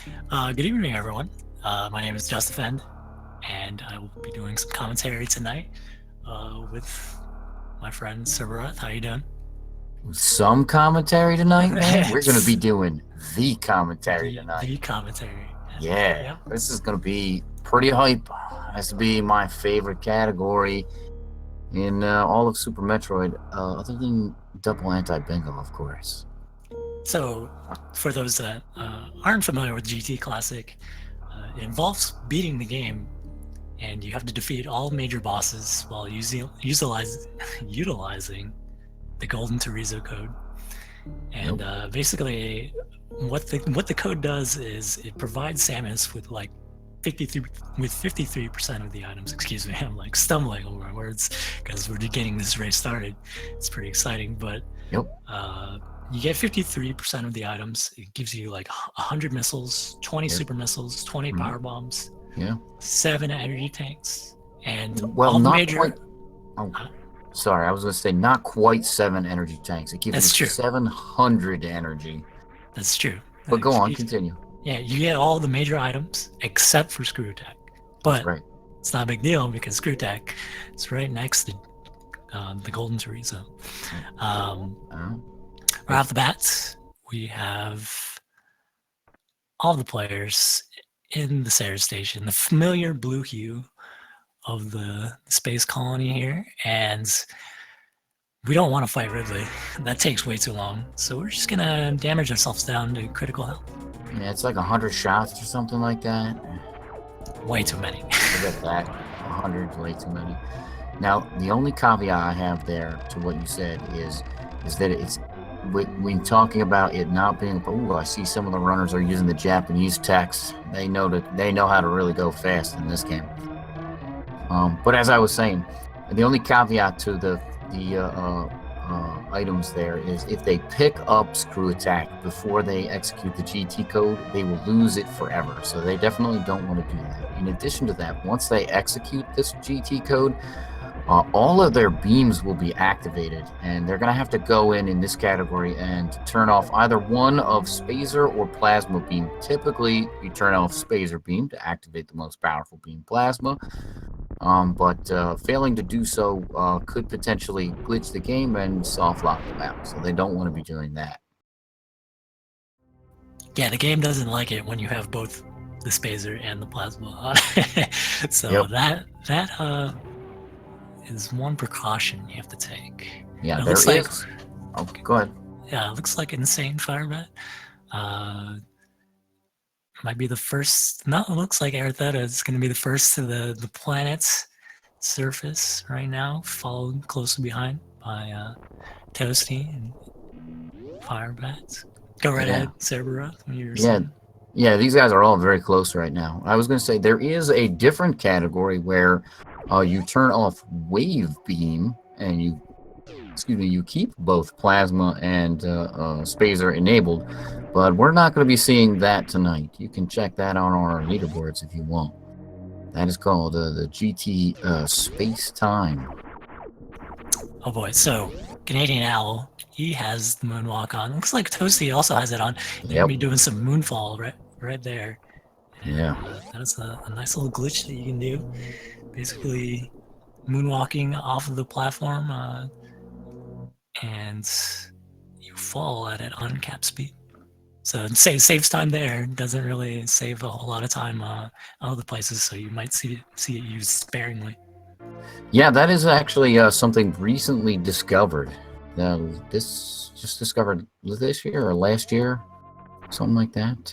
Good evening, everyone. My name is Justin, and I will be doing some commentary tonight with my friend Sabarat. How you doing? Some commentary tonight, man. We're going to be It's doing the commentary the tonight. commentary. Yeah, Yep. this is going to be pretty hype. Has to be my favorite category in all of Super Metroid, other than Double Anti Bingo, of course. So, for those that aren't familiar with GT Classic, it involves beating the game, and you have to defeat all major bosses while utilizing the Golden Teresa code. And Yep. basically, what the code does is it provides Samus with like 53 53% of the items. Excuse me, I'm like stumbling over my words because we're getting this race started. It's pretty exciting, but Yep. uh, you get 53% of the items. It gives you like 100 missiles, 20 Yep. super missiles, 20 Mhm. power bombs, Yeah. 7 energy tanks, and Well, all the not quite. major. Oh, Uh, sorry. I was going to say not quite 7 energy tanks. It gives you that's true. 700 energy. That's true. But go on, continue. Yeah, you get all the major items except for Screw Attack. That's But right. it's not a big deal because Screw Attack is right next to the Golden Teresa. Um, Uh, right off the bat, we have all the players in the Sarah Station, the familiar blue hue of the space colony here, and we don't want to fight Ridley. That takes way too long, so we're just gonna damage ourselves down to critical health. yeah, it's like 100 shots or something like that. Way too many. Forget that. 100's way too many. Now, the only caveat I have there to what you said is that it's when talking about it not being. Oh, I see some of the runners are using the Japanese text. They know how to really go fast in this game. But as I was saying, the only caveat to the items there is if they pick up Screw Attack before they execute the GT code, they will lose it forever. So they definitely don't want to do that. In addition to that, once they execute this GT code, all of their beams will be activated, and they're going to have to go in this category and turn off either one of Spazer or Plasma Beam. Typically, you turn off Spazer Beam to activate the most powerful beam, Plasma. But failing to do so could potentially glitch the game and soft lock them out. So they don't want to be doing that. Yeah, the game doesn't like it when you have both the spacer and the plasma on. So Yep. that is one precaution you have to take. Yeah, And it there looks like is. Oh, go ahead. yeah, it looks like Insane Firebat. Uh might be the first. No, it looks like Aritheta is going to be the first to the planet's surface right now, followed closely behind by Toasty and Firebat. Go right Yeah. ahead, Cerberus, when you were Yeah. saying. Yeah, these guys are all very close right now. I was going to say there is a different category where you turn off Wave Beam and you keep both Plasma and Spazer enabled, but we're not going to be seeing that tonight. You can check that on our leaderboards if you want. That is called the GT Space Time. Oh boy, so Canadian Owl, he has the moonwalk on. Looks like Toasty also has it on. They're gonna Yep. be doing some moonfall right there. And Yeah. that is a nice little glitch that you can do. Basically, moonwalking off of the platform, and you fall at an uncapped speed. So it saves time there. Doesn't really save a whole lot of time other places. So you might see it used sparingly. Yeah, that is actually something recently discovered. This just discovered this year or last year, something like that.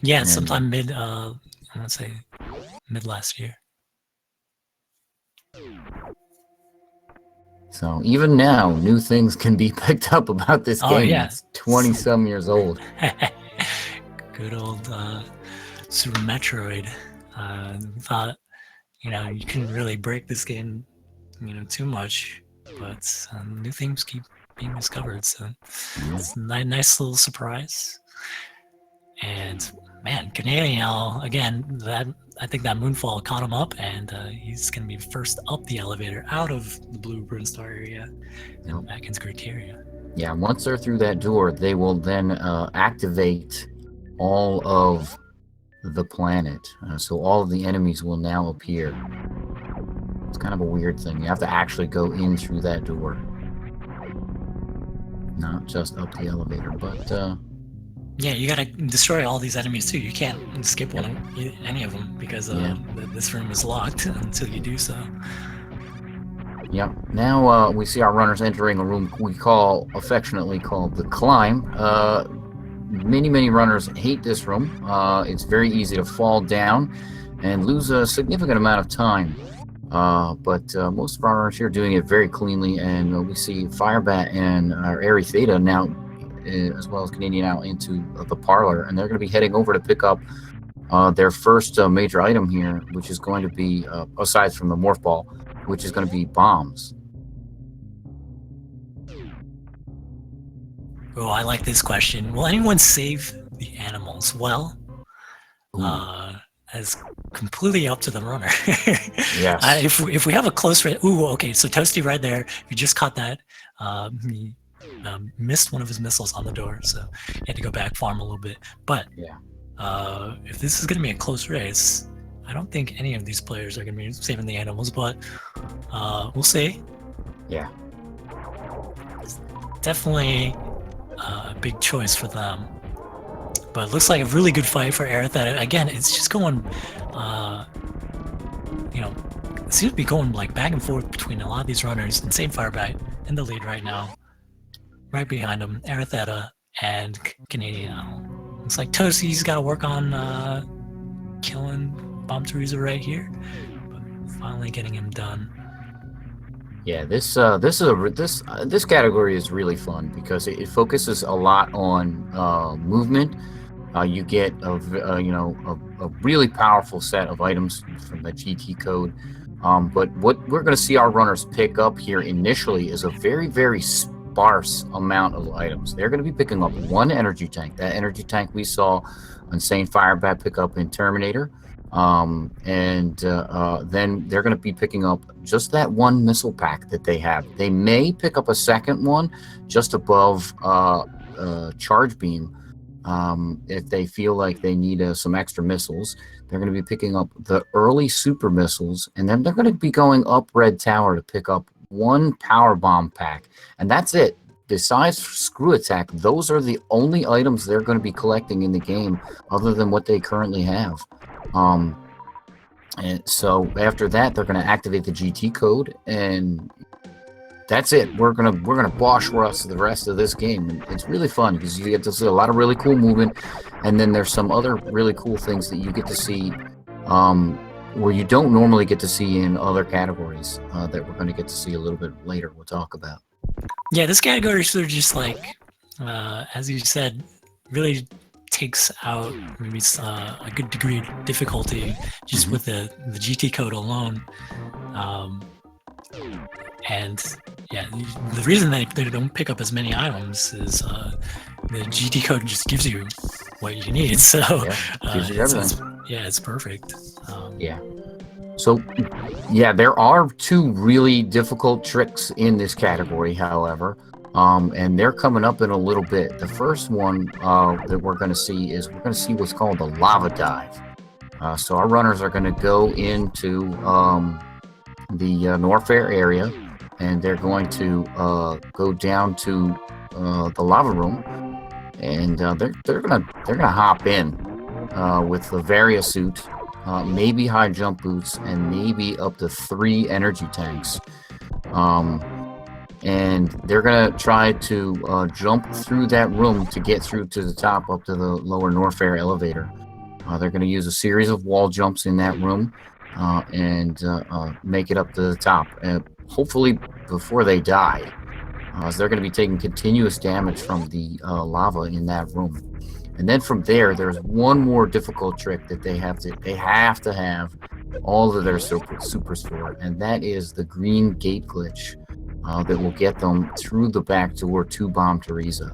Yeah, And sometime mid. I want to say mid last year. so even now, new things can be picked up about this Oh game. yeah, It's 20 some years old. good old Super Metroid. Thought you couldn't really break this game, too much, but new things keep being discovered. So Yeah. it's a nice little surprise. And man, Canadian Owl again. That I think that moonfall caught him up, and he's gonna be first up the elevator out of the blue Brinstar area Yep. and back into Criteria. Yeah, once they're through that door, they will then activate all of the planet. So all of the enemies will now appear. It's kind of a weird thing. You have to actually go in through that door, not just up the elevator. But yeah, you gotta destroy all these enemies too. You can't skip any of them because this room is locked until you do so. Yep. Now we see our runners entering a room we affectionately called the Climb. Many runners hate this room. It's very easy to fall down and lose a significant amount of time. But most of our runners here are doing it very cleanly, and we see Firebat and Airy Theta now, as well as Canadian, out into the parlor, and they're going to be heading over to pick up their first major item here, which is going to be, aside from the morph ball, which is going to be bombs. Oh, I like this question. Will anyone save the animals? Well, as completely up to the runner. Yes. If we have a close range, okay. So Toasty right there, you just caught that. He missed one of his missiles on the door, so he had to go back farm a little bit. But if this is going to be a close race, I don't think any of these players are going to be saving the animals, but we'll see. Yeah. It's definitely a big choice for them. But it looks like a really good fight for Aerith. Again, it's just going, it seems to be going like back and forth between a lot of these runners. Insane Firebat in the lead right now. Right behind him, Aritheta and Canadian Owl. Looks like Toasty's got to work on killing Bomb Teresa right here, but finally getting him done. Yeah, this category is really fun because it focuses a lot on movement. You get a really powerful set of items from the GT code. But what we're going to see our runners pick up here initially is a very, very sparse amount of items. They're going to be picking up one energy tank. That energy tank we saw Insane Firebat pick up in Terminator. Then they're going to be picking up just that one missile pack that they have. They may pick up a second one just above Charge Beam. If they feel like they need some extra missiles, they're going to be picking up the early super missiles, and then they're going to be going up Red Tower to pick up one power bomb pack, and that's it. Besides Screw Attack, those are the only items they're going to be collecting in the game, other than what they currently have. And so after that, they're going to activate the GT code, and that's it. We're gonna bosh rush the rest of this game, and it's really fun because you get to see a lot of really cool movement, and then there's some other really cool things that you get to see, where you don't normally get to see in other categories that we're going to get to see a little bit later. We'll talk about. Yeah, this category is sort of just like, as you said, really takes out maybe a good degree of difficulty just with the GT code alone. And yeah, the reason they don't pick up as many items is the GT code just gives you what you need. So gives you everything. It's perfect. So yeah, there are two really difficult tricks in this category, however, and they're coming up in a little bit. The first one that we're going to see what's called the lava dive. So our runners are going to go into the Norfair area, and they're going to go down to the lava room, and they're gonna hop in with the Varia suit, maybe high jump boots, and maybe up to 3 energy tanks. And they're gonna try to jump through that room to get through to the top, up to the lower Norfair elevator. They're gonna use a series of wall jumps in that room and make it up to the top. Hopefully before they die, as they're going to be taking continuous damage from the lava in that room. And then from there, there's one more difficult trick that they have to have all of their supers for, and that is the green gate glitch that will get them through the back door to Golden Teresa.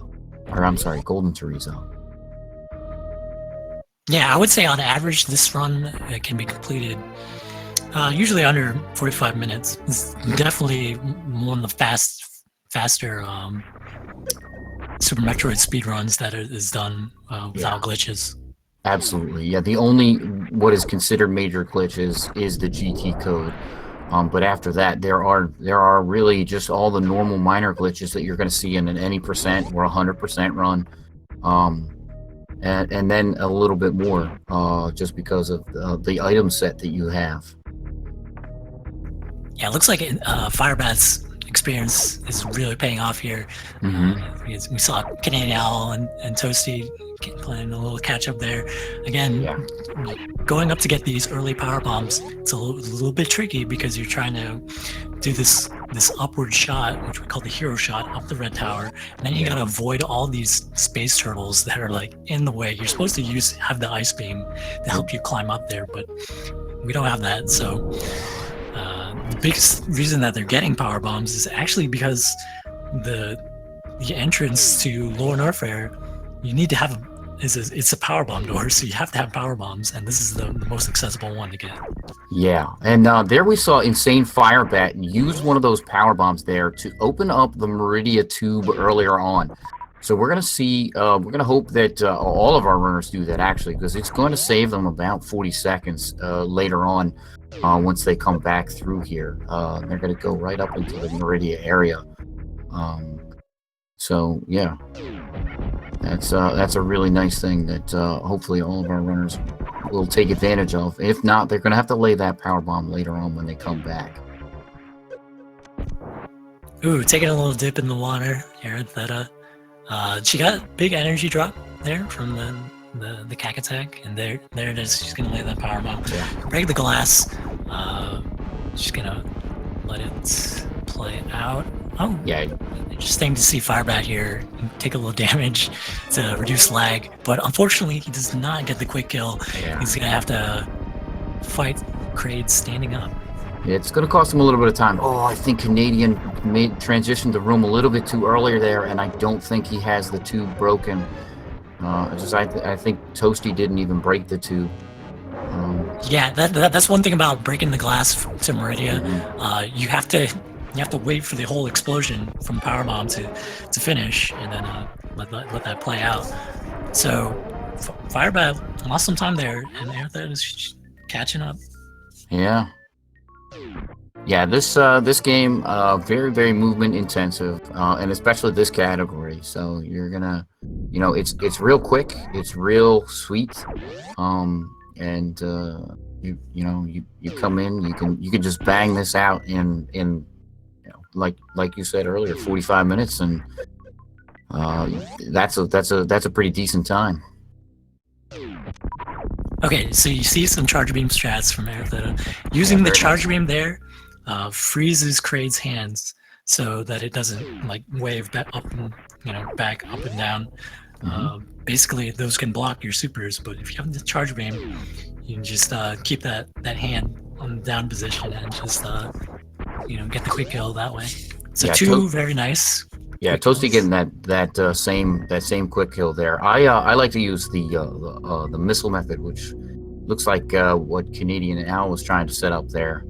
Yeah, I would say on average this run can be completed usually under 45 minutes. It's definitely one of the faster Super Metroid speedruns that is done without glitches. Absolutely. Yeah, the only what is considered major glitches is the GT code. But after that, there are really just all the normal minor glitches that you're going to see in an any percent or 100% run, um, and then a little bit more, just because of the item set that you have. Yeah, it looks like Firebat's experience is really paying off here. Because we saw Canadian Owl and Toasty playing a little catch up there. Again, Yeah. going up to get these early power bombs, it's a little bit tricky because you're trying to do this upward shot, which we call the hero shot, up the red tower, and then you gotta avoid all these space turtles that are like in the way. You're supposed to have the ice beam to help you climb up there, but we don't have that. So the biggest reason that they're getting power bombs is actually because the entrance to Lower Norfair, you need to have it's a power bomb door, so you have to have power bombs, and this is the most accessible one to get. Yeah, and there we saw Insane Firebat use one of those power bombs there to open up the Meridia tube earlier on. So we're gonna hope that all of our runners do that, actually, because it's going to save them about 40 seconds later on, once they come back through here. They're going to go right up into the Meridia area. So yeah, that's a really nice thing that hopefully all of our runners will take advantage of. If not, they're going to have to lay that power bomb later on when they come back. Ooh, taking a little dip in the water here. That she got big energy drop there from the cack attack, and there it is. She's gonna lay that power bomb. Yeah. Break the glass. She's gonna let it play out. Oh, Yeah. Interesting to see Firebat here take a little damage to reduce lag, but unfortunately he does not get the quick kill. Yeah. He's gonna have to fight Kraid standing up. It's going to cost him a little bit of time. Oh, I think Canadian transitioned the room a little bit too earlier there, and I don't think he has the tube broken. I think Toasty didn't even break the tube. Yeah, that's one thing about breaking the glass to Meridia. You have to wait for the whole explosion from power bomb to finish, and then let that play out. So Firebat lost some time there, and Aerothet is catching up. Yeah. Yeah, this game very, very movement intensive, and especially this category. So you're gonna, it's real quick, it's real sweet, and you come in, you can just bang this out in like you said earlier, 45 minutes, and that's a pretty decent time. Okay, so you see some charge beam strats from Aerothet. Using the charge beam there freezes Kraid's hands so that it doesn't like wave back up and back up and down. Basically, those can block your supers, but if you have the charge beam, you can just keep that hand on the down position and just get the quick kill that way. So yeah, very nice. Yeah, Toasty getting that same quick kill there. I like to use the missile method, which looks like what Canadian Owl was trying to set up there.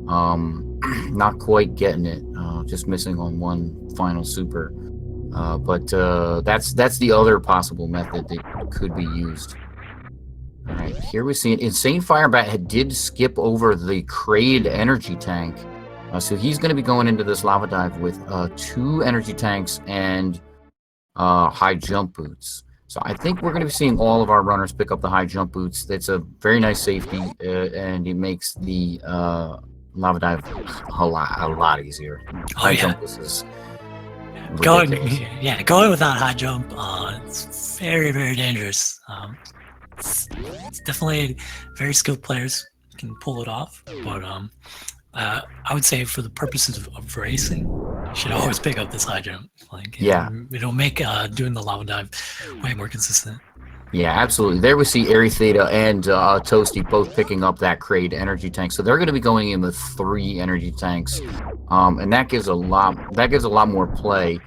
Not quite getting it, just missing on one final super. But that's the other possible method that could be used. All right, here we see it. Insane Firebat did skip over the Kraid energy tank. So he's going to be going into this lava dive with 2 energy tanks and high jump boots. So I think we're going to be seeing all of our runners pick up the high jump boots. That's a very nice safety, and it makes the lava dive a lot easier. High jump is going without high jump. It's very, very dangerous. It's definitely very skilled players can pull it off, but I would say for the purposes of racing, you should always pick up this high jump. It'll make doing the lava dive way more consistent. Yeah, absolutely. There we see Airy Theta and Toasty both picking up that Kraid energy tank. So they're going to be going in with 3 energy tanks, and that gives a lot more play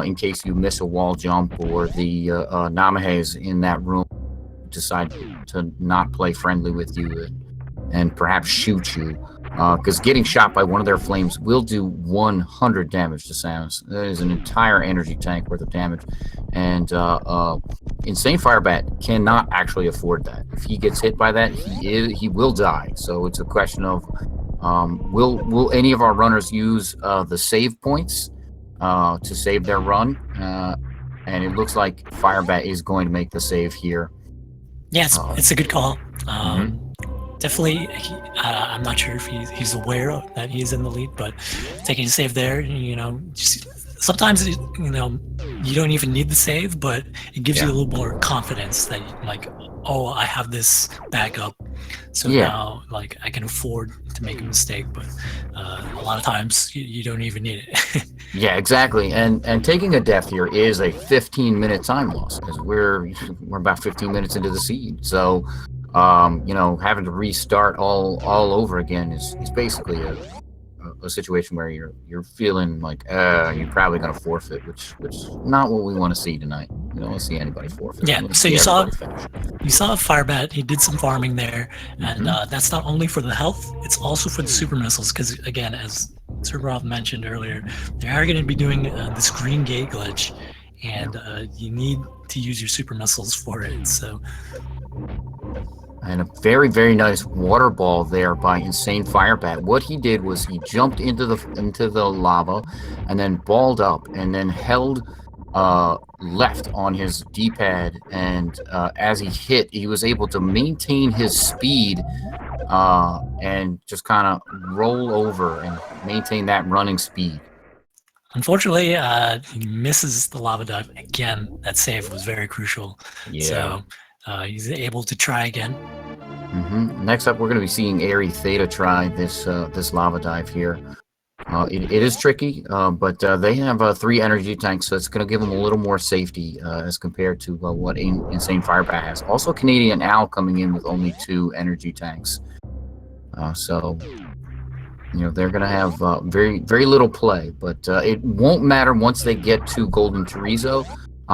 in case you miss a wall jump or the Namahes in that room decide to not play friendly with you and perhaps shoot you. because getting shot by one of their flames will do 100 damage to Samus. That is an entire energy tank worth of damage, and Insane Firebat cannot actually afford that. If he gets hit by that, he will die. So it's a question of will any of our runners use the save points to save their run? And it looks like Firebat is going to make the save here. Yeah, it's a good call. Mhm. Definitely, I'm not sure if he's aware that he's in the lead, but taking a save there, sometimes you don't even need the save, but it gives you a little more confidence that oh, I have this backup, so now I can afford to make a mistake. But a lot of times you don't even need it. Yeah, exactly. And taking a death here is a 15-minute time loss, because we're about 15 minutes into the seed. So having to restart all over again is basically a situation where you're feeling like you're probably going to forfeit, which is not what we want to see tonight. We don't want to see anybody forfeit. Yeah, so you saw Firebat. He did some farming there, and that's not only for the health; it's also for the super missiles. Because again, as Serbrov mentioned earlier, they are going to be doing this green gate glitch, and you need to use your super missiles for it. So. And a very, very nice water ball there by Insane Firebat. What he did was he jumped into the lava, and then balled up, and then held left on his D-pad. And as he hit, he was able to maintain his speed and just kind of roll over and maintain that running speed. Unfortunately, he misses the lava dive again. That save was very crucial. Yeah. So he's able to try again. Next up, we're going to be seeing Airy Theta try this lava dive here. It is tricky, but they have 3 energy tanks, so it's going to give them a little more safety as compared to what Insane Firebat has. Also, Canadian Owl coming in with only 2 energy tanks. So they're going to have very, very little play, but it won't matter once they get to Golden Chorizo,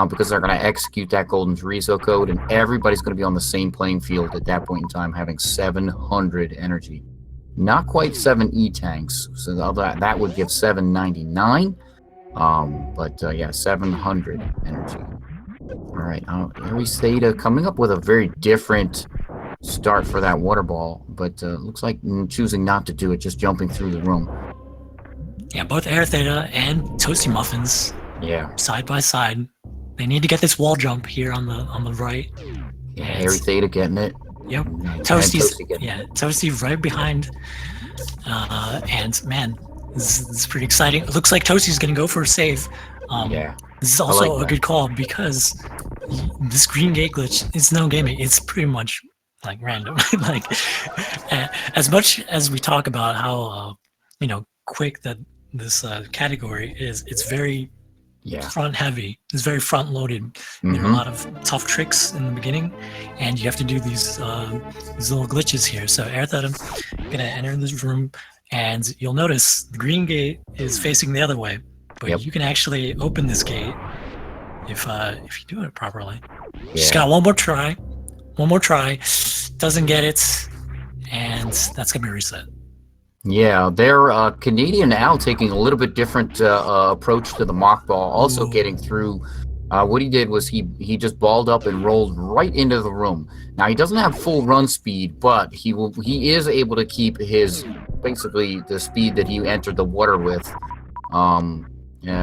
because they're going to execute that Golden Chorizo code, and everybody's going to be on the same playing field at that point in time, having 700 energy. Not quite 7 E-tanks, so that would give 799, but 700 energy. All right, Airy Theta coming up with a very different start for that water ball, but looks like choosing not to do it, just jumping through the room. Yeah, both Air Theta and Toasty Muffins. Yeah. Side by side. They need to get this wall jump here on the right. Yeah, Airy Theta getting it. Yep. Toasty right behind. And man, this is pretty exciting. It looks like Toasty's going to go for a save. This is also a good call, because this green gate glitch is no gaming. It's pretty much like random. As much as we talk about how quick that this category is, it's very front heavy. It's very front loaded. There are a lot of tough tricks in the beginning, and you have to do these little glitches here. So Air Theta gonna enter this room, and you'll notice the green gate is facing the other way, but you can actually open this gate if you do it properly. She's got one more try, doesn't get it, and that's gonna be reset. Yeah, they're Canadian Owl taking a little bit different approach to the mock ball, also getting through. What he did was he just balled up and rolled right into the room. Now, he doesn't have full run speed, but he is able to keep his, basically the speed that he entered the water with,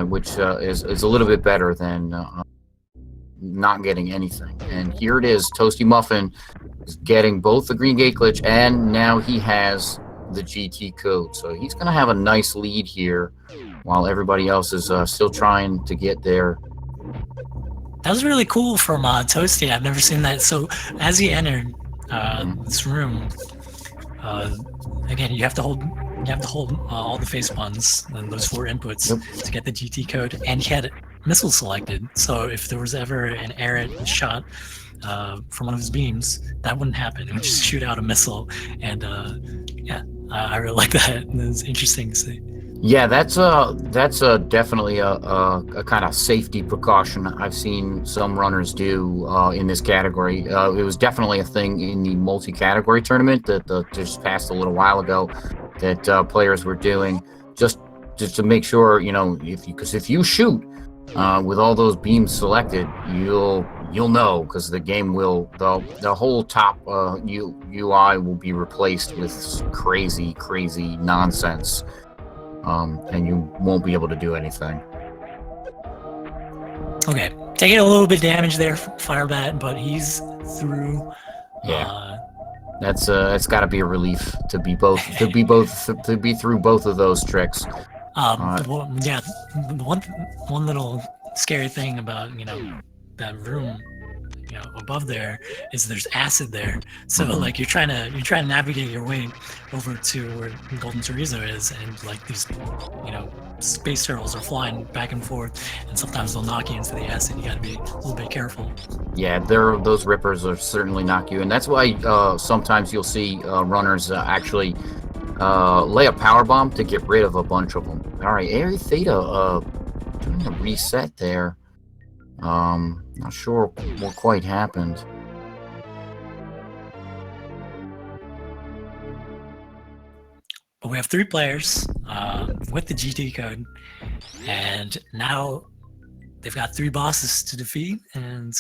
which is a little bit better than not getting anything. And here it is, Toasty Muffin is getting both the green gate glitch, and now he has the GT code, so he's going to have a nice lead here while everybody else is still trying to get there. That was really cool from Toasty. I've never seen that. So as he entered this room, again, you have to hold all the face buttons and those 4 inputs to get the GT code, and he had missiles selected. So if there was ever an error shot from one of his beams, that wouldn't happen. It would just shoot out a missile, and I really like that. It's interesting to see. Yeah, that's definitely a kind of safety precaution I've seen some runners do in this category. It was definitely a thing in the multi-category tournament that just passed a little while ago. that players were doing, just to make sure, because if you shoot with all those beams selected, you'll know, because the game will, the whole top UI will be replaced with crazy nonsense, and you won't be able to do anything. Okay, taking a little bit of damage there from Firebat, but he's through. Yeah, that's got to be a relief to be through both of those tricks. The one little scary thing about that room above there is there's acid there, so like you're trying to navigate your way over to where Golden Chorizo is, and like these space turtles are flying back and forth, and sometimes they'll knock you into the acid. You got to be a little bit careful. Yeah, those rippers will certainly knock you, and that's why sometimes you'll see runners actually lay a power bomb to get rid of a bunch of them. All right, Area Theta doing a reset there. Not sure what quite happened. But we have 3 players with the GT code, and now they've got 3 bosses to defeat, and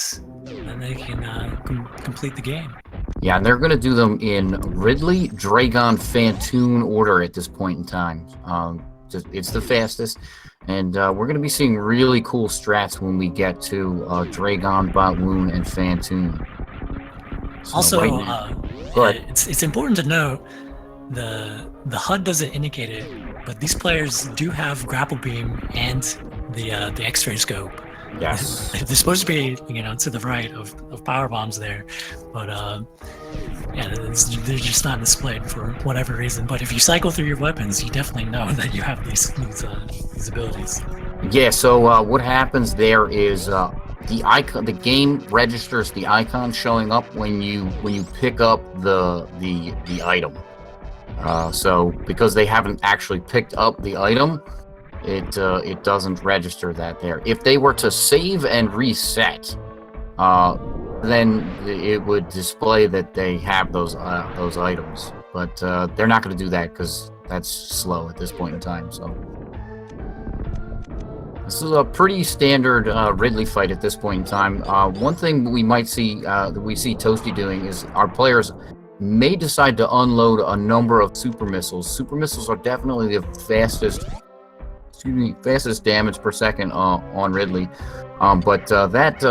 then they can complete the game. Yeah, and they're going to do them in Ridley, Dragon, Phantoon order at this point in time. It's the fastest, and we're going to be seeing really cool strats when we get to Dragon, Batwoon, and Phantoon. So also, it's important to note the HUD doesn't indicate it, but these players do have grapple beam and the X-ray scope. Yes, they're supposed to be to the right of power bombs there, but they're just not displayed for whatever reason. But if you cycle through your weapons, you definitely know that you have these abilities. Yeah. So what happens there is the icon, the game registers the icon showing up when you pick up the item. So because they haven't actually picked up the item, it doesn't register that there. If they were to save and reset, then it would display that they have those items. But they're not going to do that because that's slow at this point in time. So this is a pretty standard Ridley fight at this point in time. One thing we might see that we see Toasty doing is our players may decide to unload a number of super missiles. Super missiles are definitely the fastest damage per second on Ridley. But that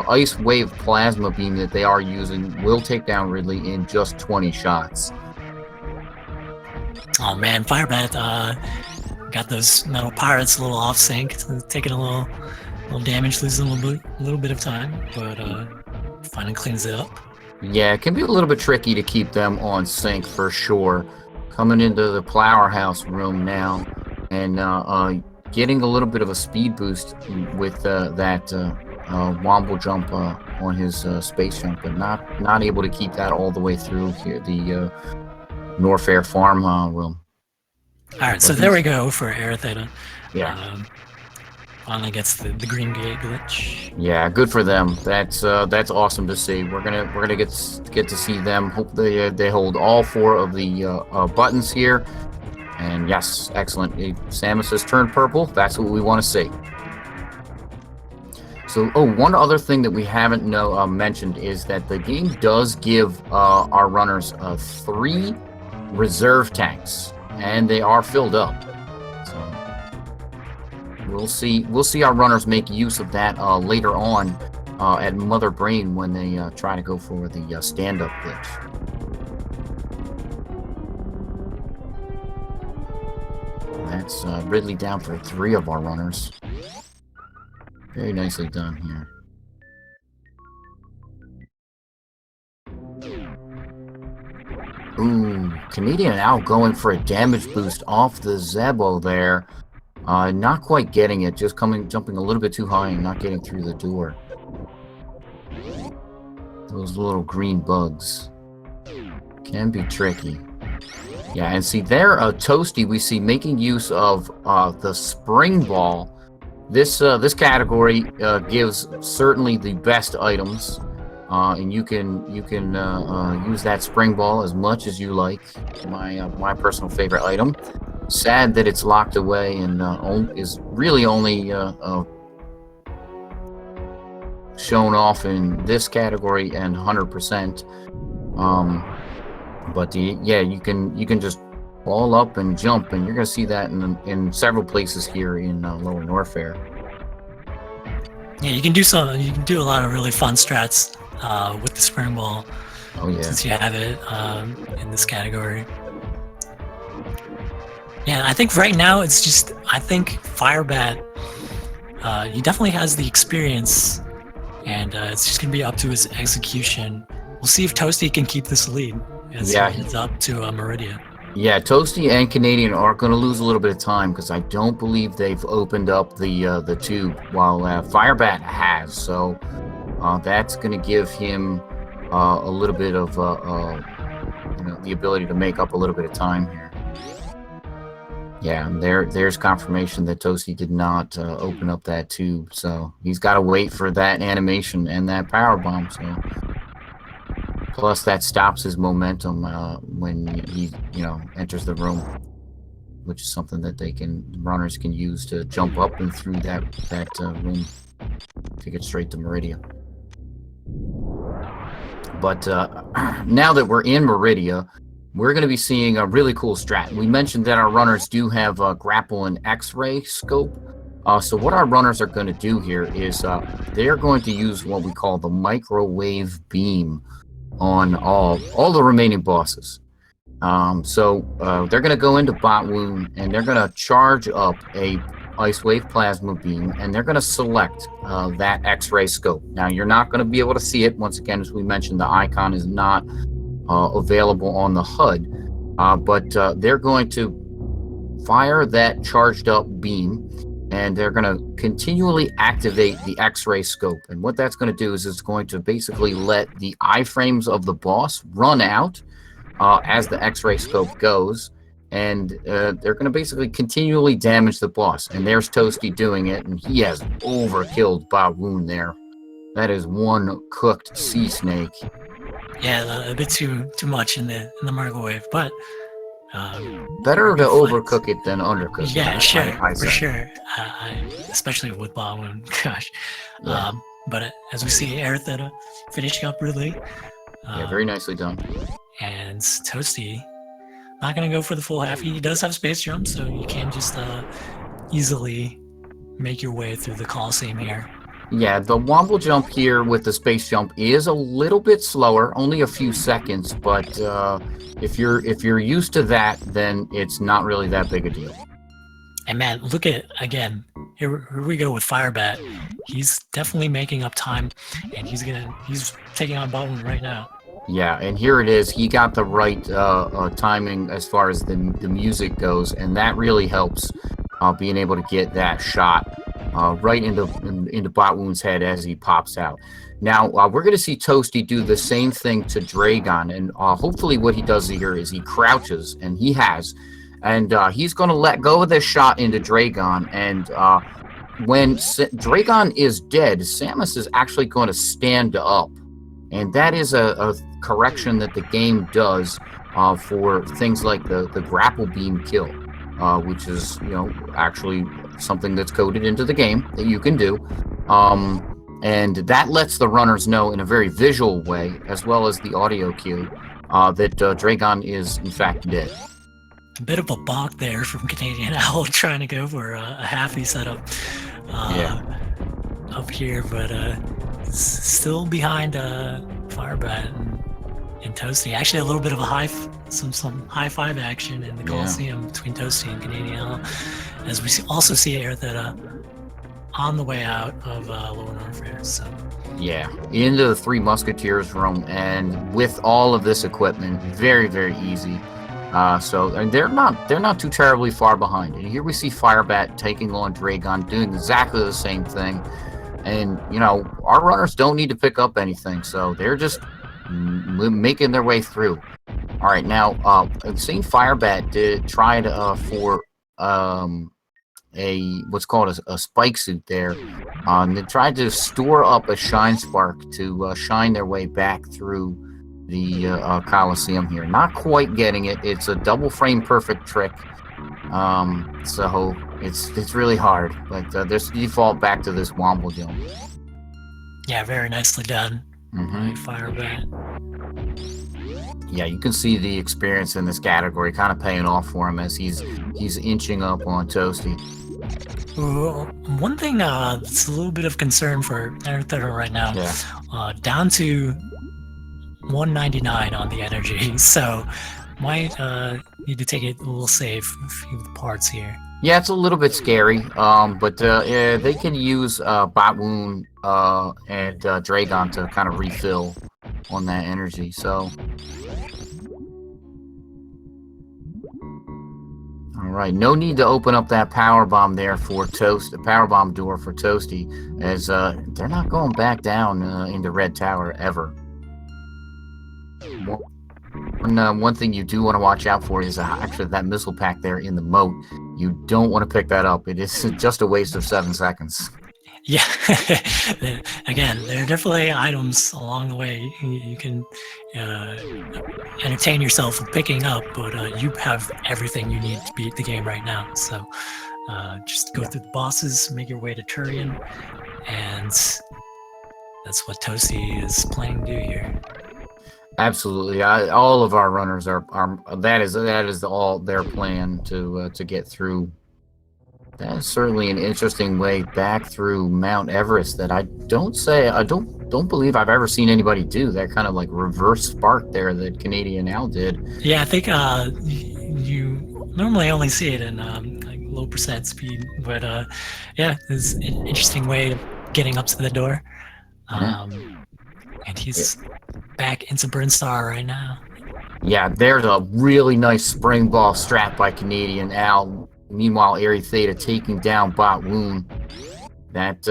ice wave plasma beam that they are using will take down Ridley in just 20 shots. Oh man, Firebat got those metal pirates a little off sync, taking a little damage, losing a little bit of time, but finally cleans it up. Yeah, it can be a little bit tricky to keep them on sync for sure. Coming into the Powerhouse room now, and getting a little bit of a speed boost with that womble jump on his space jump, but not able to keep that all the way through here, the Norfair farm room. All right, so there we go for Area Theta. Yeah. Finally gets the green gate glitch. Yeah, good for them. That's awesome to see. We're gonna get to see them. Hope they hold all 4 of the buttons here. And yes, excellent. Samus has turned purple. That's what we want to see. So, one other thing that we haven't mentioned is that the game does give our runners 3 reserve tanks, and they are filled up. So we'll see our runners make use of that later on at Mother Brain when they try to go for the stand-up glitch. That's Ridley down for 3 of our runners. Very nicely done here. Ooh, Canadian Owl going for a damage boost off the Zebo there. Not quite getting it, just jumping a little bit too high and not getting through the door. Those little green bugs can be tricky. Yeah, and see there, Toasty, we see making use of the spring ball. This category gives certainly the best items, and you can use that spring ball as much as you like. My personal favorite item. Sad that it's locked away and is really only shown off in this category and 100%. But yeah, you can just ball up and jump, and you're gonna see that in several places here in Lower Norfair. Yeah, you can do a lot of really fun strats with the spring ball. Oh yeah. Since you have it in this category. Yeah, I think right now it's just, I think Firebat, he definitely has the experience, and it's just going to be up to his execution. We'll see if Toasty can keep this lead as he heads up to Meridia. Yeah, Toasty and Canadian are going to lose a little bit of time because I don't believe they've opened up the tube, while Firebat has. So that's going to give him a little bit of the ability to make up a little bit of time here. Yeah, and there's confirmation that Toasty did not open up that tube, so he's got to wait for that animation and that power bomb. So plus that stops his momentum when he enters the room, which is something that runners can use to jump up and through that room to get straight to Meridia. But now that we're in Meridia, we're going to be seeing a really cool strat. We mentioned that our runners do have a grapple and X-ray scope. So what our runners are going to do here is they're going to use what we call the microwave beam on all the remaining bosses. So they're going to go into Bot Wound, and they're going to charge up a Ice Wave Plasma Beam, and they're going to select that X-ray scope. Now, you're not going to be able to see it. Once again, as we mentioned, the icon is not available on the HUD, but they're going to fire that charged up beam, and they're going to continually activate the X-ray scope. And what that's going to do is it's going to basically let the iframes of the boss run out as the X-ray scope goes, and they're going to basically continually damage the boss. And there's Toasty doing it, and he has overkilled Ba Woon there. That is one cooked sea snake. Yeah, a bit too much in the microwave, but better to overcook it than undercook it. Yeah, for sure. Especially with Ba Woon, gosh. Yeah. But as we see Aeritheta finishing up really. Yeah, very nicely done. And Toasty, not going to go for the full half. He does have space jump, so you can just easily make your way through the Coliseum here. Yeah, the womble jump here with the space jump is a little bit slower, only a few seconds, but if you're used to that, then it's not really that big a deal. And man, look at again. Here we go with Firebat. He's definitely making up time, and he's taking on Ba Woon right now. Yeah, and here it is. He got the right timing as far as the music goes, and that really helps being able to get that shot right into Ba Woon's head as he pops out. Now, we're going to see Toasty do the same thing to Dragon, and hopefully what he does here is he crouches, and he has, and he's going to let go of this shot into Dragon, and when Dragon is dead, Samus is actually going to stand up, and that is a correction that the game does for things like the grapple beam kill, which is actually something that's coded into the game that you can do, and that lets the runners know in a very visual way, as well as the audio cue, that Dragon is in fact dead. A bit of a balk there from Canadian Owl trying to go for a halfy setup up here, but still behind Firebat and Toasty. Actually, a little bit of a some high five action in the Coliseum between Toasty and Canadian Owl, as we also see Aeritheta on the way out of Lower Norfair. So yeah, into the Three Musketeers room, and with all of this equipment, very, very easy. And they're not too terribly far behind. And here we see Firebat taking on Dragon, doing exactly the same thing. And our runners don't need to pick up anything, so they're just making their way through. All right, now I've seen Firebat tried for what's called a spike suit there, They tried to store up a shine spark to shine their way back through the Coliseum here. Not quite getting it. It's a double frame perfect trick. So it's really hard. But there's default back to this Womble Dome. Yeah, very nicely done by Firebat. Yeah, you can see the experience in this category kind of paying off for him as he's inching up on Toasty. One thing that's a little bit of concern for Aerithera right now, Yeah. Down to 199 on the energy, so might need to take it a little safe, a few of the parts here. Yeah, it's a little bit scary, but they can use Botwoon and Dragon to kind of refill on that energy, so... All right, no need to open up that power bomb there for Toast, the power bomb door for Toasty, as they're not going back down into Red Tower ever. One thing you do want to watch out for is actually that missile pack there in the moat. You don't want to pick that up. It is just a waste of 7 seconds. Yeah, again, there are definitely items along the way you can entertain yourself with picking up, but you have everything you need to beat the game right now. So just go through the bosses, make your way to Turian, and that's what Toasty is planning to do here. Absolutely, all of our runners are that is all their plan to get through. That is certainly an interesting way back through Mount Everest that I don't believe I've ever seen anybody do. That kind of like reverse spark there that Canadian Al did. Yeah, I think you normally only see it in like low percent speed, but yeah, it's an interesting way of getting up to the door. And he's back into Brinstar right now. Yeah, there's a really nice spring ball strat by Canadian Al. Meanwhile, Airy Theta taking down Botwoon. That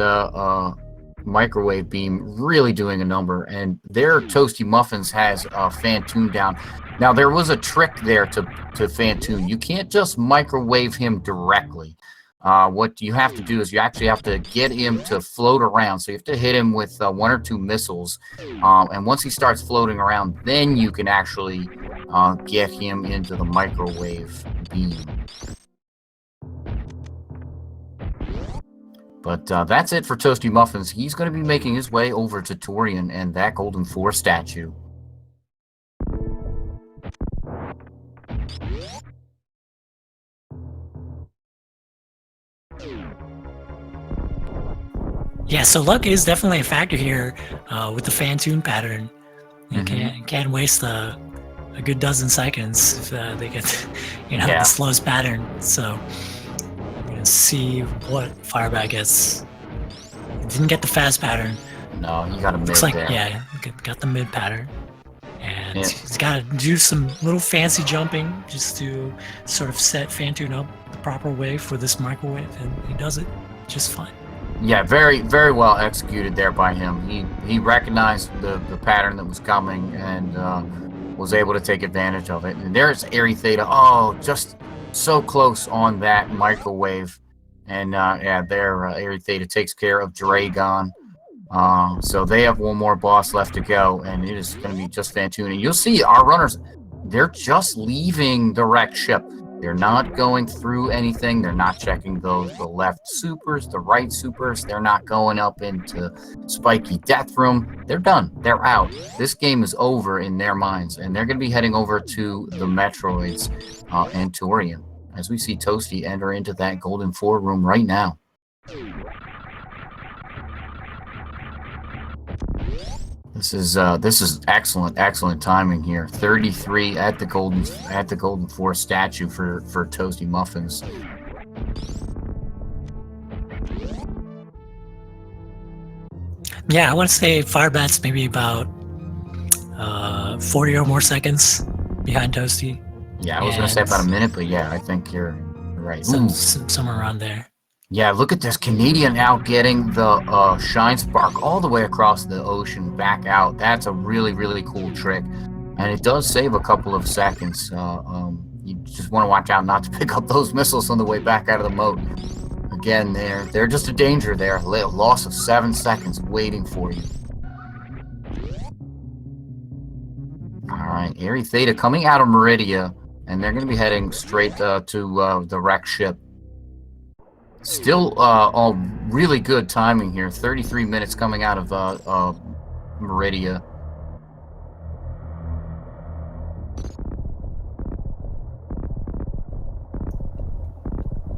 microwave beam really doing a number. And there, Toasty Muffins has Fantoon down. Now, there was a trick there to Fantoon. You can't just microwave him directly. What you have to do is you actually have to get him to float around. So you have to hit him with 1 or 2 missiles. And once he starts floating around, then you can actually get him into the microwave beam. But that's it for Toasty Muffins. He's going to be making his way over to Torian and that Golden 4 statue. Yeah, so luck is definitely a factor here with the Fantoon pattern. You can't waste a good dozen seconds if they get the slowest pattern. So we're gonna see what Firebat gets. Didn't get the fast pattern. No, you got a mid Looks like there. Yeah, got the mid pattern, and he's got to do some little fancy jumping just to sort of set Fantoon up the proper way for this microwave, and he does it just fine. Yeah, very, very well executed there by him. He recognized the pattern that was coming and was able to take advantage of it. And there's Airy Theta. Oh, just so close on that microwave. And there Airy Theta takes care of Dragon. So they have one more boss left to go, and it is going to be just Fantoon. And you'll see our runners, they're just leaving the wrecked ship. They're not going through anything. They're not checking the left supers, the right supers. They're not going up into Spiky Death Room. They're done. They're out. This game is over in their minds, and they're going to be heading over to the Metroids and Torian as we see Toasty enter into that Golden 4 room right now. This is excellent timing here. 33 at the Golden 4 statue for Toasty Muffins. Yeah, I want to say Firebat's maybe about 40 or more seconds behind Toasty. Yeah, I was going to say about a minute, but yeah, I think you're right. Somewhere around there. Yeah, look at this. Canadian out getting the Shine Spark all the way across the ocean back out. That's a really, really cool trick. And it does save a couple of seconds. You just want to watch out not to pick up those missiles on the way back out of the moat. Again, they're just a danger there. A loss of 7 seconds waiting for you. All right, Aerie Theta coming out of Meridia, and they're going to be heading straight to the wreck ship. Still all really good timing here. 33 minutes coming out of Meridia.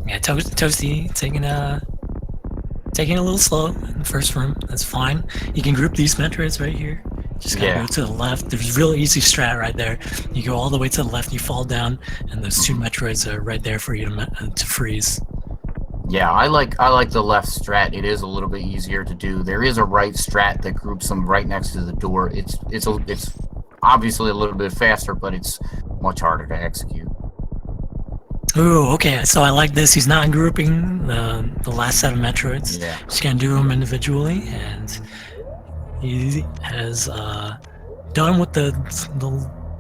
Yeah, Toasty taking a little slow in the first room. That's fine. You can group these Metroids right here. Just gotta go to the left. There's real easy strat right there. You go all the way to the left, you fall down, and those two Metroids are right there for you to freeze. Yeah, I like the left strat. It is a little bit easier to do. There is a right strat that groups them right next to the door. It's obviously a little bit faster, but it's much harder to execute. Ooh, okay. So I like this. He's not grouping the last 7 Metroids. Yeah. He's gonna do them individually, and he has done with the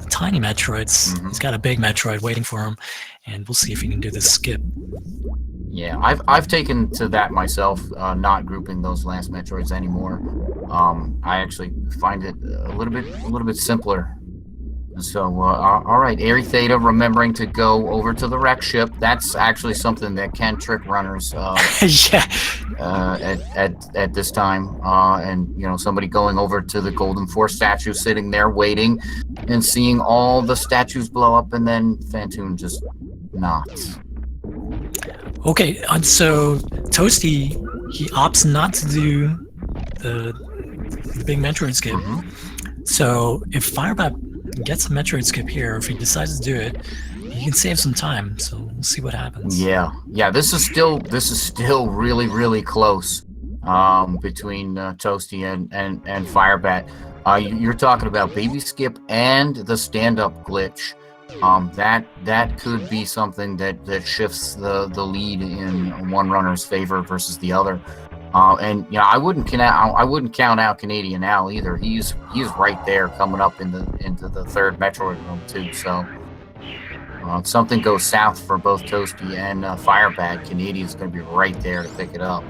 tiny Metroids. He's got a big Metroid waiting for him, and we'll see if he can do this skip. Yeah, I've taken to that myself, not grouping those last Metroids anymore. I actually find it a little bit simpler. So, all right, Aerie Theta remembering to go over to the wreck ship. That's actually something that can trick runners. Yeah. At this time, and you know, somebody going over to the Golden Force statue, sitting there waiting, and seeing all the statues blow up, and then Phantoon just nods. Okay, so Toasty, he opts not to do the big Metroid skip. So if Firebat gets a Metroid skip here, or if he decides to do it, he can save some time. So we'll see what happens. Yeah. This is still really close between Toasty and Firebat. You're talking about baby skip and the stand-up glitch. That could be something that shifts the lead in one runner's favor versus the other. And you know, I wouldn't count out Canadian Al either. He's right there coming up into the third Metroid room too. So if something goes south for both Toasty and Firebat, Canadian's going to be right there to pick it up.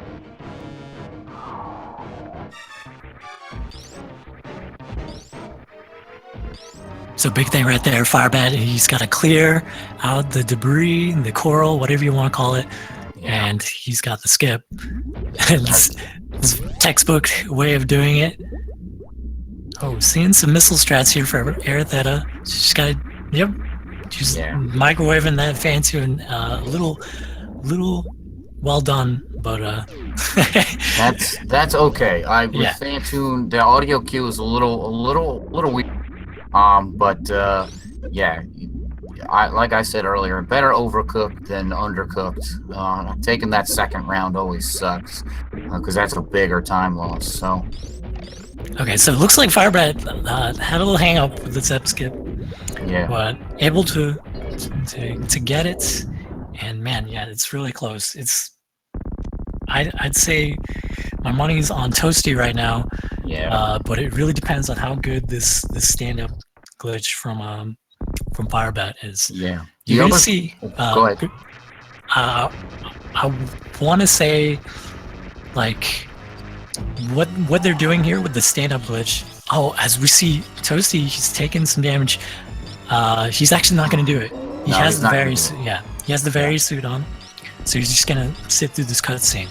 So big thing right there, Firebat, he's got to clear out the debris, the coral, whatever you want to call it, and he's got the skip. And it's textbook way of doing it. Oh, seeing some missile strats here for Aerie Theta. She's got, she's microwaving that Phantoon a little well done, but that's okay. With Phantoon, the audio cue is a little weird. But like I said earlier, better overcooked than undercooked. Taking that second round always sucks because that's a bigger time loss. So okay, so it looks like Firebat had a little hang up with the Zep skip, but able to get it, and man, it's really close. I'd say my money's on Toasty right now. But it really depends on how good this stand-up glitch from Firebat is. Yeah. You're gonna see. Go ahead. I want to say, like, what they're doing here with the stand-up glitch. Oh, as we see, Toasty, he's taking some damage. He's actually not going to do it. He has the various he has the various suit on, so he's just going to sit through this cutscene.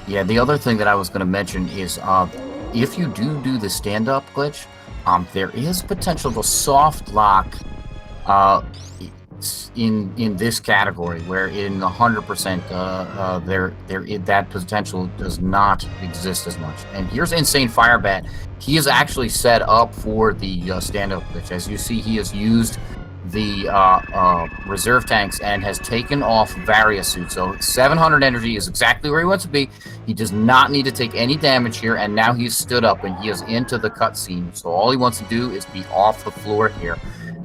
Yeah. The other thing that I was going to mention is if you do the stand-up glitch, there is potential to soft lock in this category, where in 100% that potential does not exist as much. And here's Insane Firebat. He is actually set up for the stand-up glitch. As you see, he has used the reserve tanks and has taken off various suits. So 700 energy is exactly where he wants to be. He does not need to take any damage here, and now he's stood up and he is into the cutscene. So all he wants to do is be off the floor here.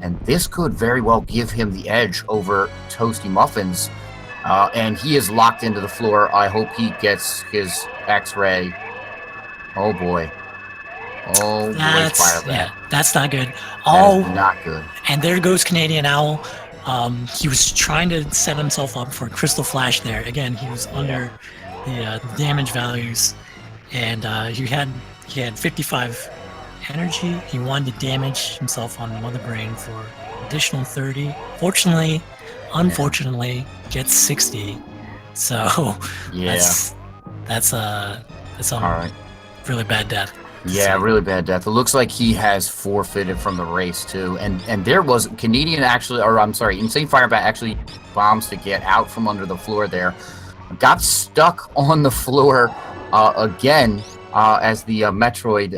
And this could very well give him the edge over Toasty Muffins. And he is locked into the floor. I hope he gets his X-ray. Oh boy. Oh, that's not good. That is not good. And there goes Canadian Owl. He was trying to set himself up for a Crystal Flash there. Again, he was under the damage values, and he had 55 energy. He wanted to damage himself on Mother Brain for additional 30. Unfortunately, gets 60. So Yeah. that's a All right. really bad death. Yeah, really bad death. It looks like he has forfeited from the race too. And there was Canadian actually, or I'm sorry, Insane Firebat actually bombs to get out from under the floor there. Got stuck on the floor again as the Metroid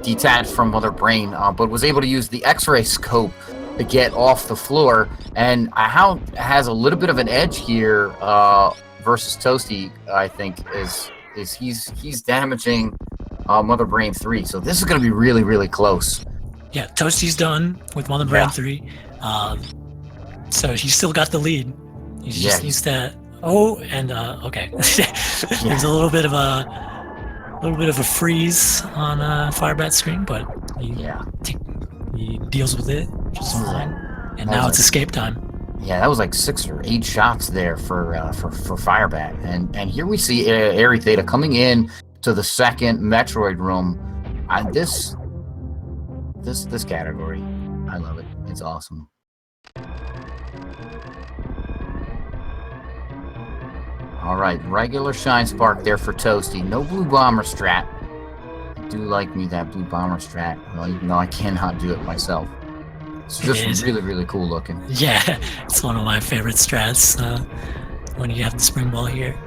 detached from Mother Brain, but was able to use the X-ray scope to get off the floor. And How has a little bit of an edge here versus Toasty, I think, is he's damaging Mother Brain 3. So this is going to be really, really close. Yeah, Toasty's done with Mother Brain 3. So he's still got the lead. He just needs to. Okay. There's a little bit of a freeze on Firebat's screen, but he deals with it just fine. And now it's escape time. Yeah, that was like 6 or 8 shots there for Firebat, and here we see Airy Theta coming in to the second Metroid room. This category, I love it. It's awesome. All right, regular Shine Spark there for Toasty. No Blue Bomber strat. I do like me that Blue Bomber strat, well, even though I cannot do it myself. It's just really, really cool looking. Yeah, it's one of my favorite strats when you have the spring ball here.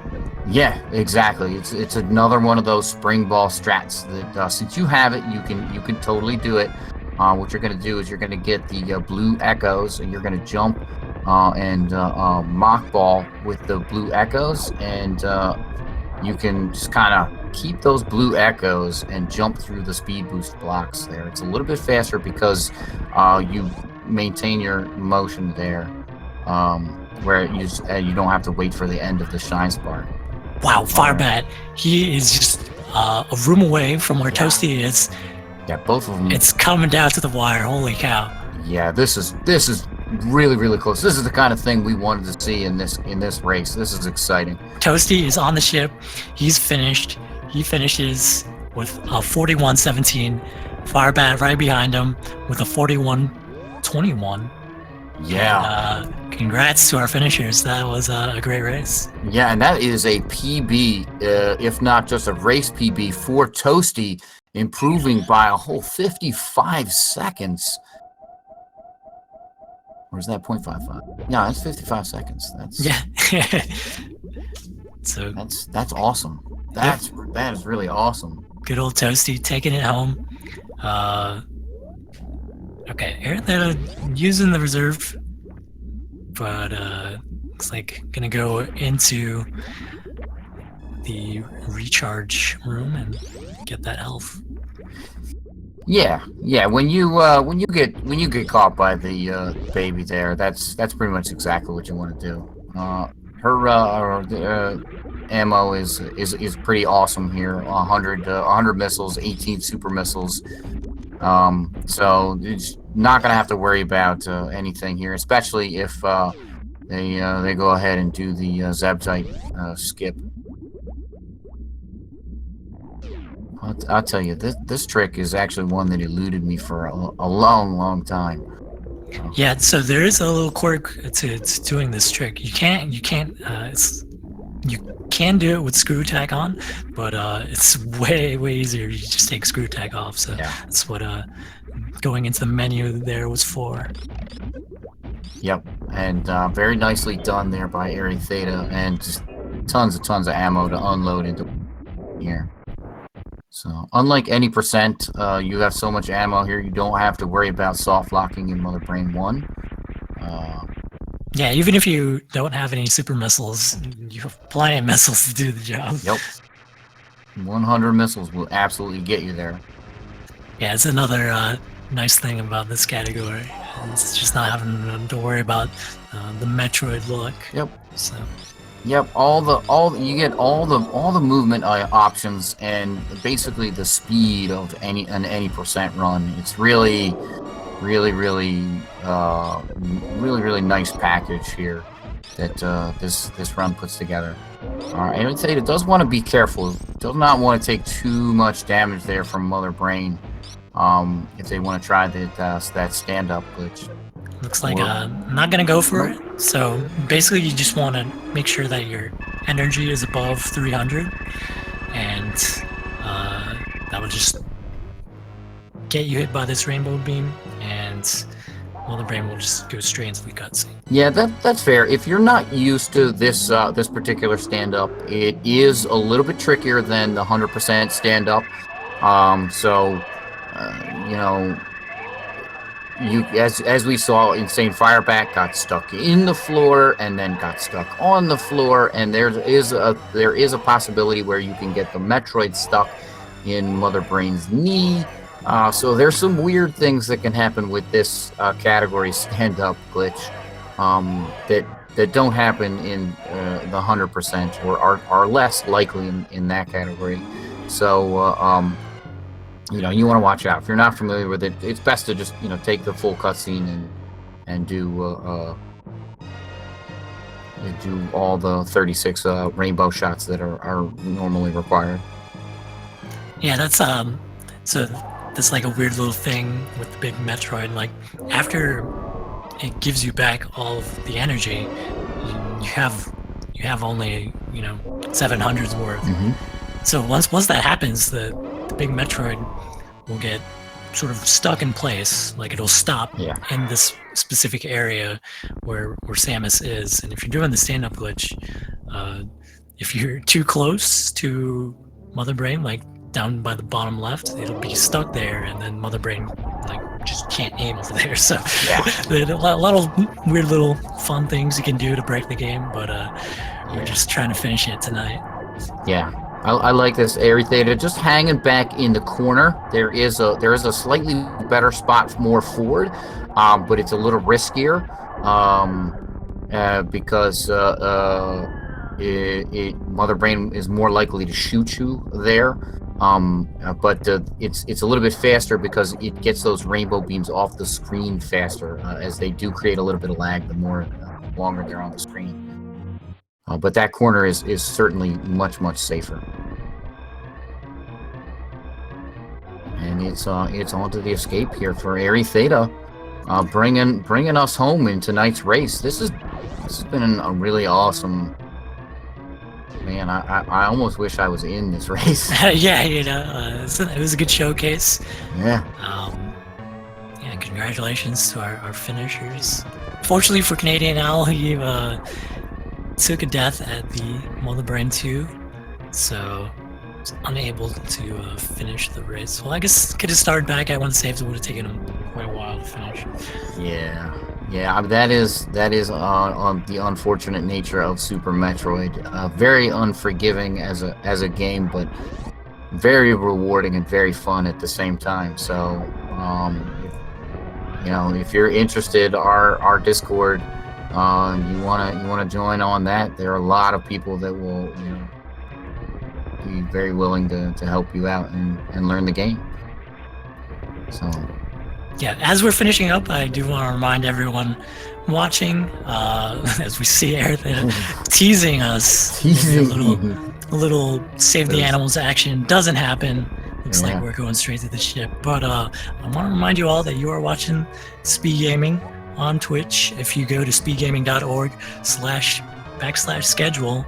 Yeah, exactly. It's another one of those spring ball strats that since you have it, you can totally do it. What you're going to do is you're going to get the blue echoes, and you're going to jump and mock ball with the blue echoes, and you can just kind of keep those blue echoes and jump through the speed boost blocks there. It's a little bit faster because you maintain your motion there, where you don't have to wait for the end of the Shine Spark. Wow, Firebat, he is just a room away from where Toasty is. Yeah, both of them. It's coming down to the wire. Holy cow! Yeah, this is really, really close. This is the kind of thing we wanted to see in this race. This is exciting. Toasty is on the ship. He's finished. He finishes with a 41-17. Firebat right behind him with a 41-21. Yeah. And, congrats to our finishers. That was a great race. Yeah, and that is a PB, if not just a race PB for Toasty, improving by a whole 55 seconds. Or is that 0.55? No, that's 55 seconds. That's so that's awesome. That is really awesome. Good old Toasty taking it home. Okay, they're using the reserve, but looks like gonna go into the recharge room and get that health. Yeah. When you get caught by the baby there, that's pretty much exactly what you want to do. Her ammo is pretty awesome here. 100 missiles, 18 super missiles. So it's not gonna have to worry about anything here, especially if they go ahead and do the Zebtype skip. I'll tell you, this trick is actually one that eluded me for a long time. Yeah, so there is a little quirk to doing this trick. You can do it with screw tack on, but it's way easier. You just take screw tack off. So that's what going into the menu there was for. Yep, and very nicely done there by Airy Theta, and just tons of ammo to unload into here. So unlike any percent, you have so much ammo here, you don't have to worry about soft locking in Mother Brain 1. Yeah, even if you don't have any super missiles, you have plenty of missiles to do the job. Yep. 100 missiles will absolutely get you there. Yeah, it's another nice thing about this category. It's just not having to worry about the Metroid look. Yep. So. Yep, you get all the movement options and basically the speed of any percent run. It's really really, really nice package here that this run puts together. All right, I would say it does want to be careful. Does not want to take too much damage there from Mother Brain. If they want to try that stand-up glitch. Looks like I'm not gonna go for it. So basically, you just want to make sure that your energy is above 300, and that will just get you hit by this rainbow beam, and the brain will just go straight into the cutscene. Yeah, that's fair. If you're not used to this this particular stand-up, it is a little bit trickier than the 100% stand-up. You know, as we saw, Insane Fireback got stuck in the floor and then got stuck on the floor, and there is a possibility where you can get the Metroid stuck in Mother Brain's knee. So there's some weird things that can happen with this category stand-up glitch that don't happen in the 100% or are less likely in that category. So you want to watch out. If you're not familiar with it, it's best to just take the full cutscene and do all the 36 rainbow shots that are normally required. Yeah, that's so that's like a weird little thing with the big Metroid. Like after it gives you back all of the energy, you have only 700's worth. Mm-hmm. So once that happens, the big Metroid will get sort of stuck in place. Like it'll stop in this specific area where Samus is. And if you're doing the stand-up glitch, if you're too close to Mother Brain, like down by the bottom left, it'll be stuck there, and then Mother Brain just can't aim over there. So a lot of weird little fun things you can do to break the game, but we're just trying to finish it tonight. Yeah. I like this Airy Theta just hanging back in the corner. There is a slightly better spot more forward, but it's a little riskier because Mother Brain is more likely to shoot you there. But it's a little bit faster because it gets those rainbow beams off the screen faster, as they do create a little bit of lag the more longer they're on the screen. But that corner is certainly much safer. And it's on to the escape here for Airy Theta, bringing us home in tonight's race. This has been a really awesome. Man, I almost wish I was in this race. Yeah, it was a good showcase. Yeah. Congratulations to our finishers. Fortunately for Canadian Owl, he took a death at the Mother Brain 2, so was unable to finish the race. Well, I guess could have started back at one saves. It would have taken him quite a while to finish. Yeah, that is on the unfortunate nature of Super Metroid. Very unforgiving as a game, but very rewarding and very fun at the same time. So, if you're interested, our Discord, you wanna join on that. There are a lot of people that will be very willing to help you out and learn the game. So. Yeah, as we're finishing up, I do want to remind everyone watching, as we see Eric teasing us, a little save the animals action doesn't happen. Looks like we're going straight to the ship. But I want to remind you all that you are watching Speed Gaming on Twitch. If you go to speedgaming.org/schedule,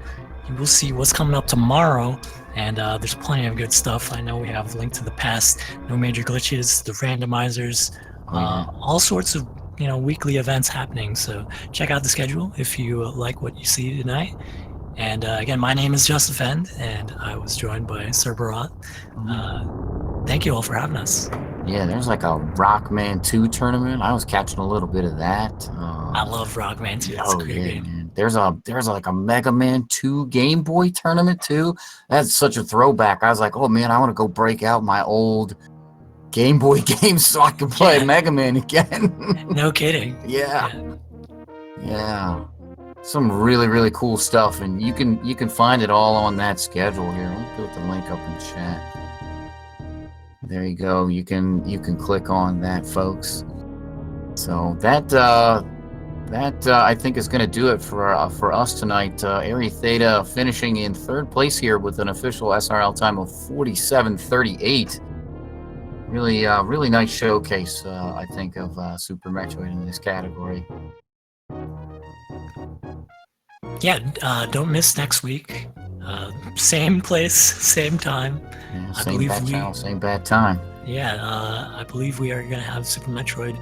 you will see what's coming up tomorrow. And there's plenty of good stuff. I know we have a link to the past, no major glitches, the randomizers, all sorts of weekly events happening. So check out the schedule if you like what you see tonight. And again, my name is Joseph End, and I was joined by Cerberot. Thank you all for having us. Yeah, there's like a Rockman 2 tournament. I was catching a little bit of that. I love Rockman 2. It's a great game. Man. There's like a Mega Man 2 Game Boy tournament too. That's such a throwback. I was like, oh man, I want to go break out my old Game Boy games so I can play Mega Man again. No kidding. Yeah. Some really cool stuff, and you can find it all on that schedule here. Let me put the link up in the chat. There you go. You can click on that, folks. So that I think is going to do it for us tonight. Ari Theta finishing in third place here with an official SRL time of 47:38. Really nice showcase, I think, of Super Metroid in this category. Yeah, don't miss next week. Same place, same time. Yeah, I same believe bad we- channel, same bad time. Yeah, I believe we are going to have Super Metroid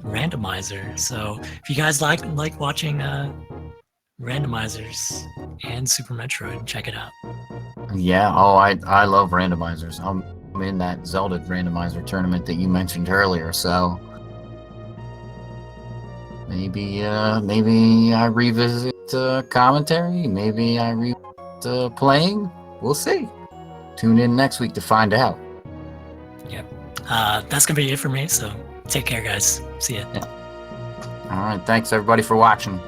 randomizer. So if you guys like watching randomizers and Super Metroid, check it out. Yeah, I love randomizers. I'm in that Zelda randomizer tournament that you mentioned earlier, so maybe I revisit commentary, maybe I revisit playing. We'll see. Tune in next week to find out. Yep. That's going to be it for me, so take care, guys. See ya. Yeah. All right, thanks everybody for watching.